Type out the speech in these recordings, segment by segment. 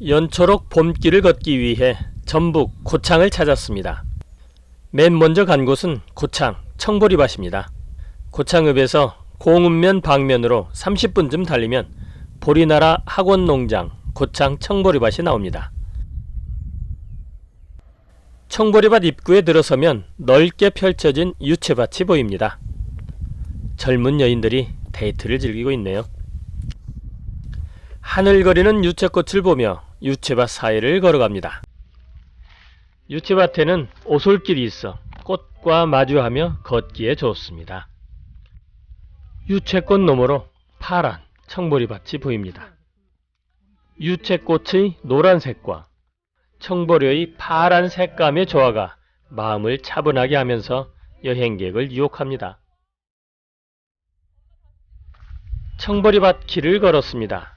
연초록 봄길을 걷기 위해 전북 고창을 찾았습니다. 맨 먼저 간 곳은 고창 청보리밭입니다. 고창읍에서 공읍면 방면으로 30분쯤 달리면 보리나라 학원농장 고창 청보리밭이 나옵니다. 청보리밭 입구에 들어서면 넓게 펼쳐진 유채밭이 보입니다. 젊은 여인들이 데이트를 즐기고 있네요. 하늘거리는 유채꽃을 보며 유채밭 사이를 걸어갑니다. 유채밭에는 오솔길이 있어 꽃과 마주하며 걷기에 좋습니다. 유채꽃 너머로 파란 청보리밭이 보입니다. 유채꽃의 노란색과 청보리의 파란 색감의 조화가 마음을 차분하게 하면서 여행객을 유혹합니다. 청보리밭 길을 걸었습니다.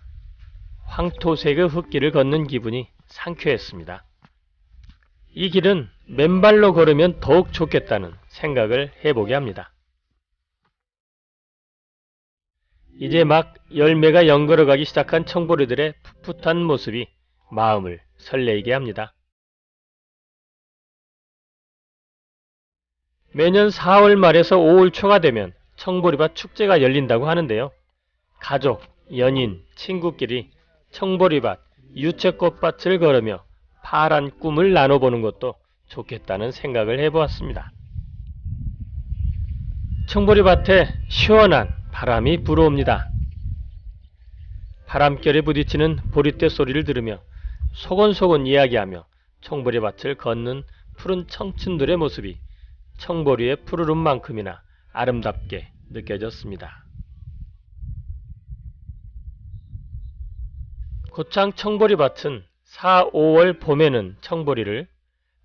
황토색의 흙길을 걷는 기분이 상쾌했습니다. 이 길은 맨발로 걸으면 더욱 좋겠다는 생각을 해보게 합니다. 이제 막 열매가 연걸어가기 시작한 청보리들의 풋풋한 모습이 마음을 설레게 합니다. 매년 4월 말에서 5월 초가 되면 청보리밭 축제가 열린다고 하는데요. 가족, 연인, 친구끼리 청보리밭, 유채꽃밭을 걸으며 파란 꿈을 나눠보는 것도 좋겠다는 생각을 해보았습니다. 청보리밭에 시원한 바람이 불어옵니다. 바람결에 부딪히는 보릿대 소리를 들으며 소곤소곤 이야기하며 청보리밭을 걷는 푸른 청춘들의 모습이 청보리의 푸르름만큼이나 아름답게 느껴졌습니다. 고창 청보리밭은 4, 5월 봄에는 청보리를,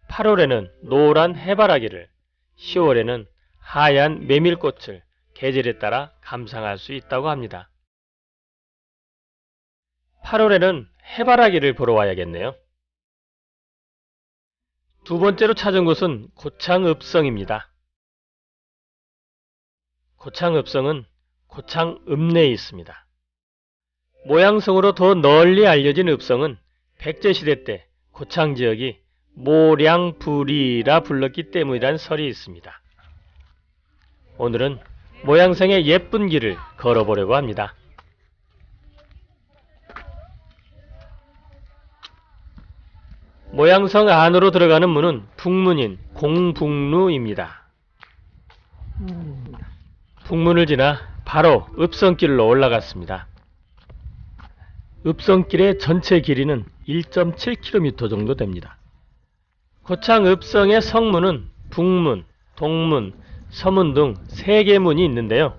8월에는 노란 해바라기를, 10월에는 하얀 메밀꽃을 계절에 따라 감상할 수 있다고 합니다. 8월에는 해바라기를 보러 와야겠네요. 두 번째로 찾은 곳은 고창읍성입니다. 고창읍성은 고창읍내에 있습니다. 모양성으로 더 널리 알려진 읍성은 백제시대 때 고창 지역이 모량부리라 불렀기 때문이란 설이 있습니다. 오늘은 모양성의 예쁜 길을 걸어보려고 합니다. 모양성 안으로 들어가는 문은 북문인 공북루입니다. 북문을 지나 바로 읍성길로 올라갔습니다. 읍성길의 전체 길이는 1.7km 정도 됩니다. 고창 읍성의 성문은 북문, 동문, 서문 등 3개 문이 있는데요.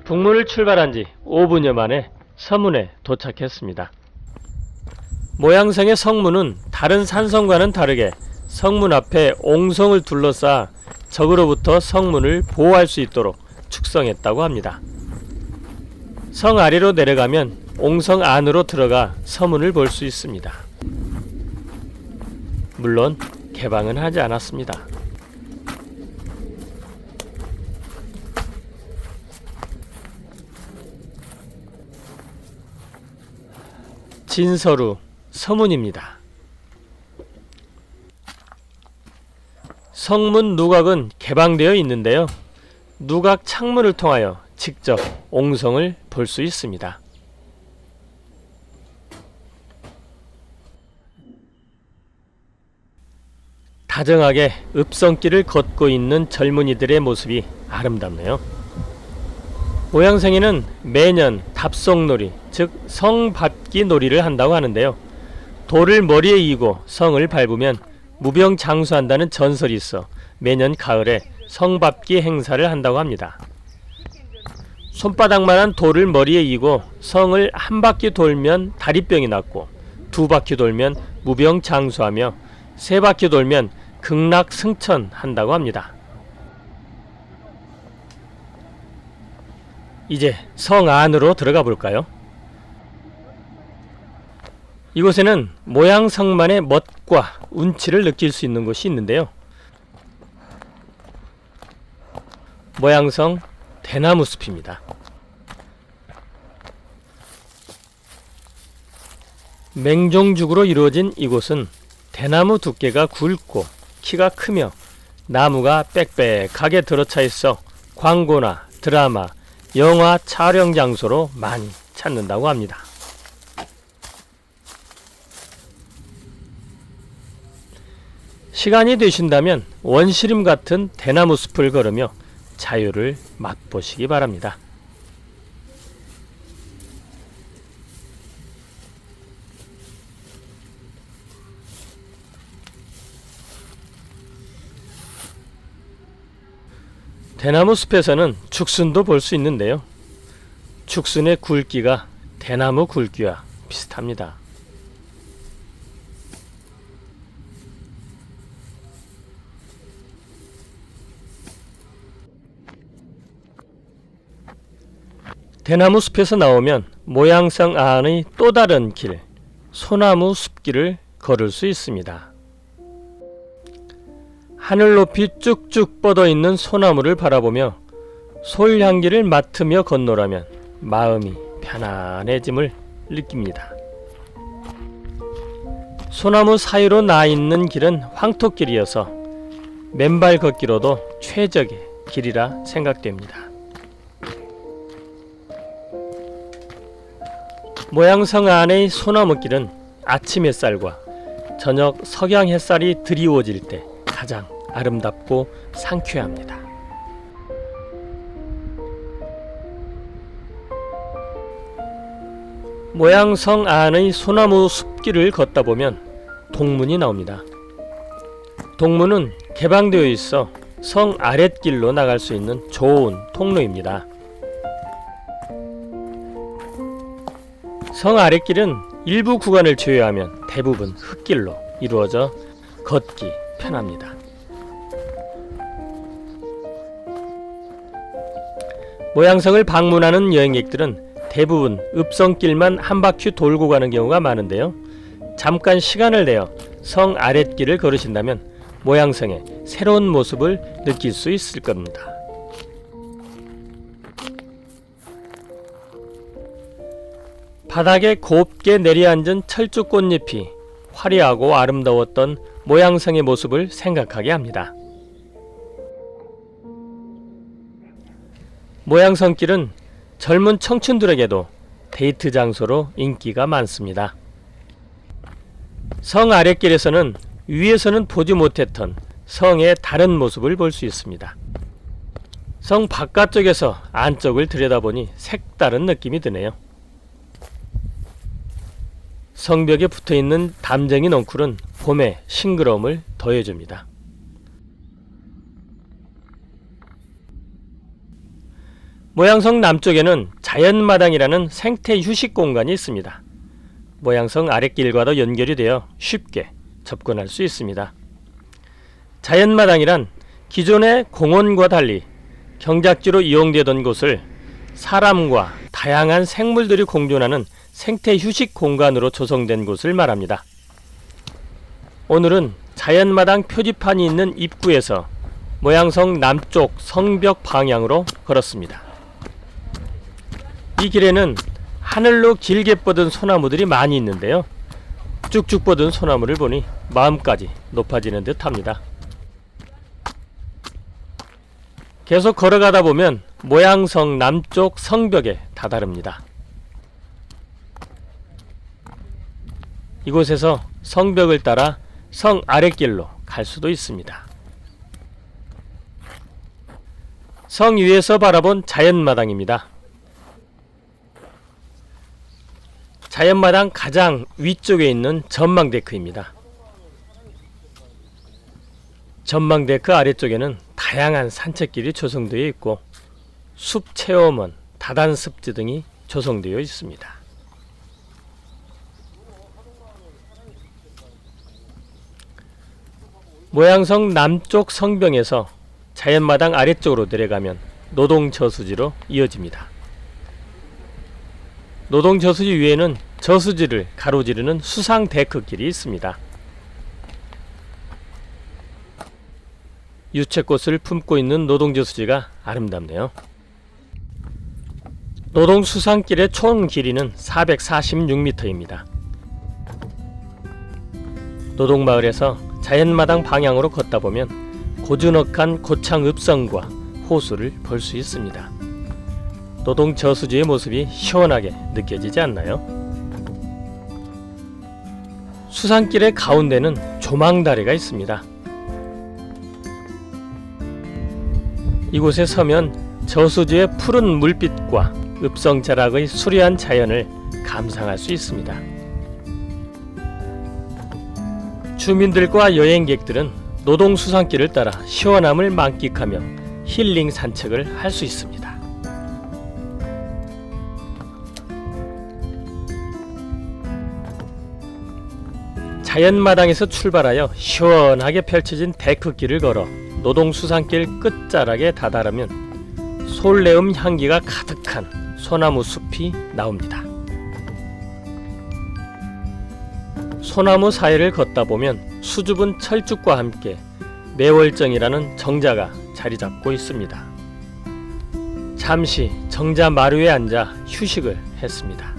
북문을 출발한 지 5분여 만에 서문에 도착했습니다. 모양성의 성문은 다른 산성과는 다르게 성문 앞에 옹성을 둘러싸 적으로부터 성문을 보호할 수 있도록 축성했다고 합니다. 성 아래로 내려가면 옹성 안으로 들어가 서문을 볼 수 있습니다. 물론 개방은 하지 않았습니다. 진서루 서문입니다. 성문 누각은 개방되어 있는데요. 누각 창문을 통하여 직접 옹성을 볼 수 있습니다. 다정하게 읍성길을 걷고 있는 젊은이들의 모습이 아름답네요. 모양성에는 매년 답송놀이, 즉 성밟기 놀이를 한다고 하는데요. 돌을 머리에 이고 성을 밟으면 무병장수한다는 전설이 있어 매년 가을에 성밟기 행사를 한다고 합니다. 손바닥만한 돌을 머리에 이고 성을 한 바퀴 돌면 다리병이 낫고, 2바퀴 돌면 무병장수하며 3바퀴 돌면 극락승천한다고 합니다. 이제 성 안으로 들어가 볼까요? 이곳에는 모양성만의 멋과 운치를 느낄 수 있는 곳이 있는데요. 모양성 대나무 숲입니다. 맹종죽으로 이루어진 이곳은 대나무 두께가 굵고 키가 크며 나무가 빽빽하게 들어차 있어 광고나 드라마, 영화 촬영 장소로 많이 찾는다고 합니다. 시간이 되신다면 원시림 같은 대나무 숲을 걸으며 자유를 맛보시기 바랍니다. 대나무 숲에서는 죽순도 볼 수 있는데요. 죽순의 굵기가 대나무 굵기와 비슷합니다. 대나무 숲에서 나오면 모양성 안의 또 다른 길, 소나무 숲길을 걸을 수 있습니다. 하늘 높이 쭉쭉 뻗어있는 소나무를 바라보며 솔향기를 맡으며 건너라면 마음이 편안해짐을 느낍니다. 소나무 사이로 나있는 길은 황토길이어서 맨발 걷기로도 최적의 길이라 생각됩니다. 모양성 안의 소나무길은 아침 햇살과 저녁 석양 햇살이 드리워질 때 가장 아름답고 상쾌합니다. 모양성 안의 소나무 숲길을 걷다 보면 동문이 나옵니다. 동문은 개방되어 있어 성 아랫길로 나갈 수 있는 좋은 통로입니다. 성 아랫길은 일부 구간을 제외하면 대부분 흙길로 이루어져 걷기 편합니다. 모양성을 방문하는 여행객들은 대부분 읍성길만 한 바퀴 돌고 가는 경우가 많은데요. 잠깐 시간을 내어 성 아랫길을 걸으신다면 모양성의 새로운 모습을 느낄 수 있을 겁니다. 바닥에 곱게 내려앉은 철쭉 꽃잎이 화려하고 아름다웠던 모양성의 모습을 생각하게 합니다. 모양성길은 젊은 청춘들에게도 데이트 장소로 인기가 많습니다. 성 아랫길에서는 위에서는 보지 못했던 성의 다른 모습을 볼 수 있습니다. 성 바깥쪽에서 안쪽을 들여다보니 색다른 느낌이 드네요. 성벽에 붙어있는 담쟁이 넝쿨은 봄의 싱그러움을 더해줍니다. 모양성 남쪽에는 자연마당이라는 생태 휴식 공간이 있습니다. 모양성 아랫길과도 연결이 되어 쉽게 접근할 수 있습니다. 자연마당이란 기존의 공원과 달리 경작지로 이용되던 곳을 사람과 다양한 생물들이 공존하는 생태 휴식 공간으로 조성된 곳을 말합니다. 오늘은 자연마당 표지판이 있는 입구에서 모양성 남쪽 성벽 방향으로 걸었습니다. 이 길에는 하늘로 길게 뻗은 소나무들이 많이 있는데요. 쭉쭉 뻗은 소나무를 보니 마음까지 높아지는 듯 합니다. 계속 걸어가다 보면 모양성 남쪽 성벽에 다다릅니다. 이곳에서 성벽을 따라 성 아랫길로 갈 수도 있습니다. 성 위에서 바라본 자연마당입니다. 자연마당 가장 위쪽에 있는 전망데크입니다. 전망데크 아래쪽에는 다양한 산책길이 조성되어 있고 숲 체험원, 다단습지 등이 조성되어 있습니다. 모양성 남쪽 성벽에서 자연마당 아래쪽으로 내려가면 노동저수지로 이어집니다. 노동저수지 위에는 저수지를 가로지르는 수상 데크길이 있습니다. 유채꽃을 품고 있는 노동저수지가 아름답네요. 노동수상길의 총 길이는 446m입니다. 노동마을에서 자연마당 방향으로 걷다 보면 고즈넉한 고창 읍성과 호수를 볼 수 있습니다. 노동 저수지의 모습이 시원하게 느껴지지 않나요? 수산길의 가운데는 조망다리가 있습니다. 이곳에 서면 저수지의 푸른 물빛과 읍성자락의 수려한 자연을 감상할 수 있습니다. 주민들과 여행객들은 노동수산길을 따라 시원함을 만끽하며 힐링 산책을 할 수 있습니다. 자연마당에서 출발하여 시원하게 펼쳐진 데크길을 걸어 노동수산길 끝자락에 다다르면 솔레음 향기가 가득한 소나무 숲이 나옵니다. 소나무 사이를 걷다 보면 수줍은 철쭉과 함께 매월정이라는 정자가 자리 잡고 있습니다. 잠시 정자 마루에 앉아 휴식을 했습니다.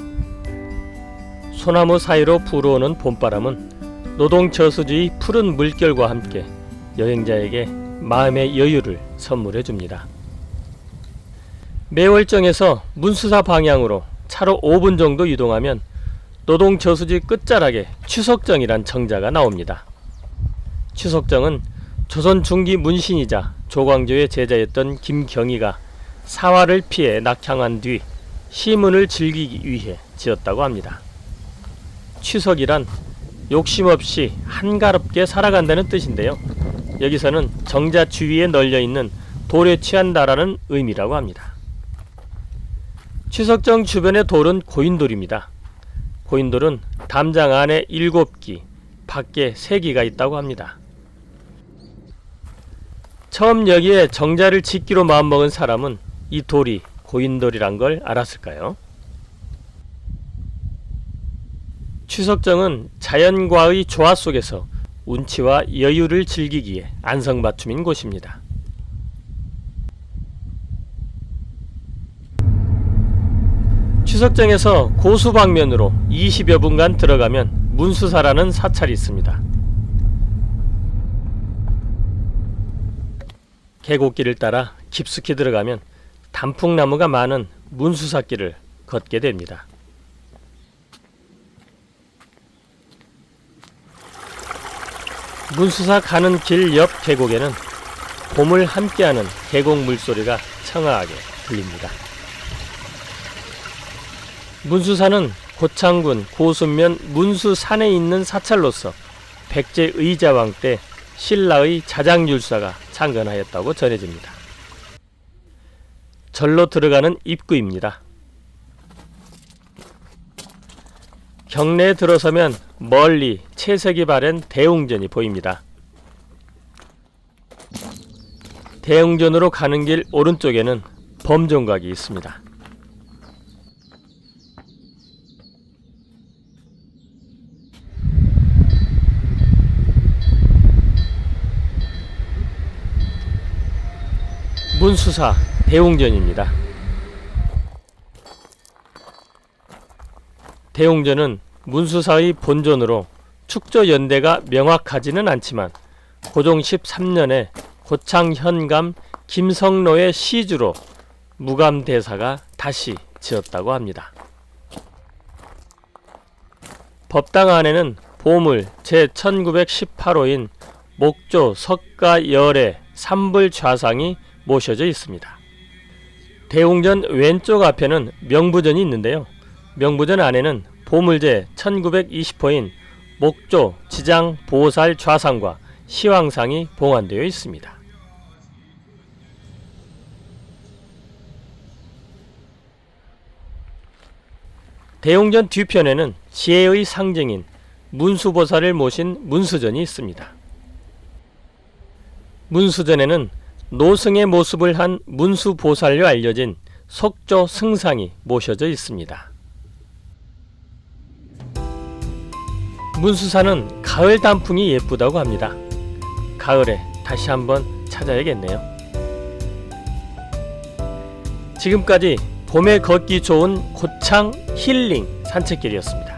소나무 사이로 불어오는 봄바람은 노동 저수지의 푸른 물결과 함께 여행자에게 마음의 여유를 선물해 줍니다. 매월정에서 문수사 방향으로 차로 5분 정도 이동하면 노동 저수지 끝자락에 추석정이란 정자가 나옵니다. 추석정은 조선 중기 문신이자 조광조의 제자였던 김경희가 사화를 피해 낙향한 뒤 시문을 즐기기 위해 지었다고 합니다. 추석이란 욕심없이 한가롭게 살아간다는 뜻인데요. 여기서는 정자 주위에 널려있는 돌에 취한다라는 의미라고 합니다. 추석정 주변의 돌은 고인돌입니다. 고인돌은 담장 안에 7기, 밖에 3기가 있다고 합니다. 처음 여기에 정자를 짓기로 마음먹은 사람은 이 돌이 고인돌이란 걸 알았을까요? 추석정은 자연과의 조화 속에서 운치와 여유를 즐기기에 안성맞춤인 곳입니다. 추석정에서 고수 방면으로 20여 분간 들어가면 문수사라는 사찰이 있습니다. 계곡길을 따라 깊숙이 들어가면 단풍나무가 많은 문수사길을 걷게 됩니다. 문수사 가는 길 옆 계곡에는 봄을 함께하는 계곡 물소리가 청아하게 들립니다. 문수사는 고창군 고순면 문수산에 있는 사찰로서 백제 의자왕 때 신라의 자장율사가 창건하였다고 전해집니다. 절로 들어가는 입구입니다. 경내에 들어서면 멀리 채색이 바랜 대웅전이 보입니다. 대웅전으로 가는 길 오른쪽에는 범종각이 있습니다. 문수사 대웅전입니다. 대웅전은 문수사의 본전으로 축조연대가 명확하지는 않지만 고종 13년에 고창 현감 김성로의 시주로 무감대사가 다시 지었다고 합니다. 법당 안에는 보물 제1918호인 목조 석가열의 삼불좌상이 모셔져 있습니다. 대웅전 왼쪽 앞에는 명부전이 있는데요. 명부전 안에는 보물제 1920호인 목조 지장 보살 좌상과 시황상이 봉안되어 있습니다. 대웅전 뒤편에는 지혜의 상징인 문수보살을 모신 문수전이 있습니다. 문수전에는 노승의 모습을 한 문수보살로 알려진 속조 승상이 모셔져 있습니다. 문수사는 가을 단풍이 예쁘다고 합니다. 가을에 다시 한번 찾아야겠네요. 지금까지 봄에 걷기 좋은 고창 힐링 산책길이었습니다.